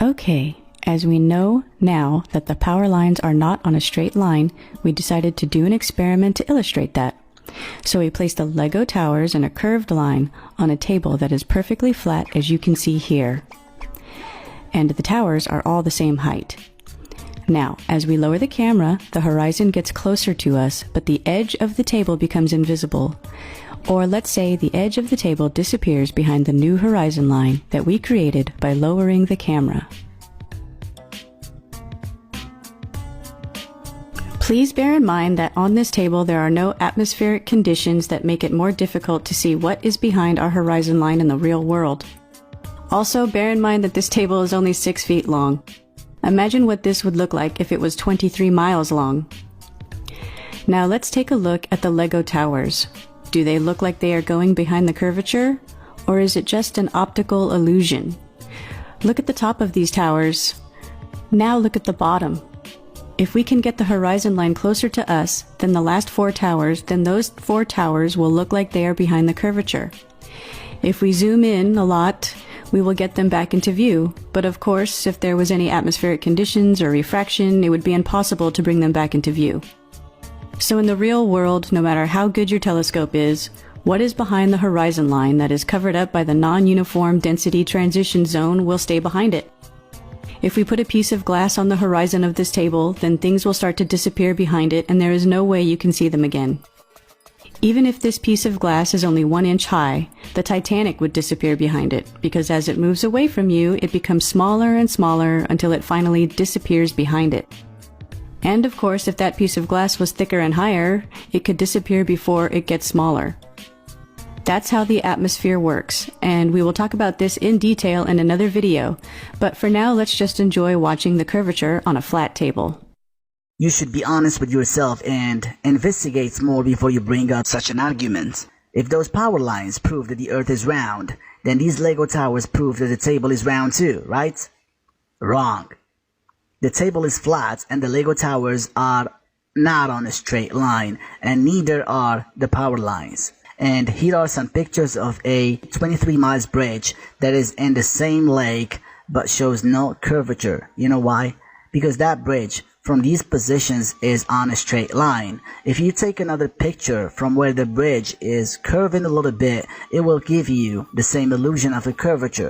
Okay, as we know now that the power lines are not on a straight line, we decided to do an experiment to illustrate that. So we placed the Lego towers in a curved line on a table that is perfectly flat, as you can see here. And the towers are all the same height. Now, as we lower the camera, the horizon gets closer to us, but the edge of the table becomes invisible. Or let's say the edge of the table disappears behind the new horizon line that we created by lowering the camera. Please bear in mind that on this table there are no atmospheric conditions that make it more difficult to see what is behind our horizon line in the real world. Also, bear in mind that this table is only 6 feet long. Imagine what this would look like if it was 23 miles long. Now let's take a look at the Lego towers. Do they look like they are going behind the curvature? Or is it just an optical illusion? Look at the top of these towers. Now look at the bottom. If we can get the horizon line closer to us than the last 4 towers, then those 4 towers will look like they are behind the curvature. If we zoom in a lot, we will get them back into view, but of course, if there was any atmospheric conditions or refraction, it would be impossible to bring them back into view. So in the real world, no matter how good your telescope is, what is behind the horizon line that is covered up by the non-uniform density transition zone will stay behind it. If we put a piece of glass on the horizon of this table, then things will start to disappear behind it and there is no way you can see them again. Even if this piece of glass is only 1 inch high, the Titanic would disappear behind it, because as it moves away from you, it becomes smaller and smaller until it finally disappears behind it. And of course, if that piece of glass was thicker and higher, it could disappear before it gets smaller. That's how the atmosphere works, and we will talk about this in detail in another video, but for now let's just enjoy watching the curvature on a flat table. You should be honest with yourself and investigate more before you bring up such an argument. If those power lines prove that the earth is round, then these Lego towers prove that the table is round too, right? Wrong. The table is flat and the Lego towers are not on a straight line, and neither are the power lines. And here are some pictures of a 23 miles bridge that is in the same lake but shows no curvature. You know why? Because that bridge from these positions is on a straight line. If you take another picture from where the bridge is curving a little bit, it will give you the same illusion of a curvature.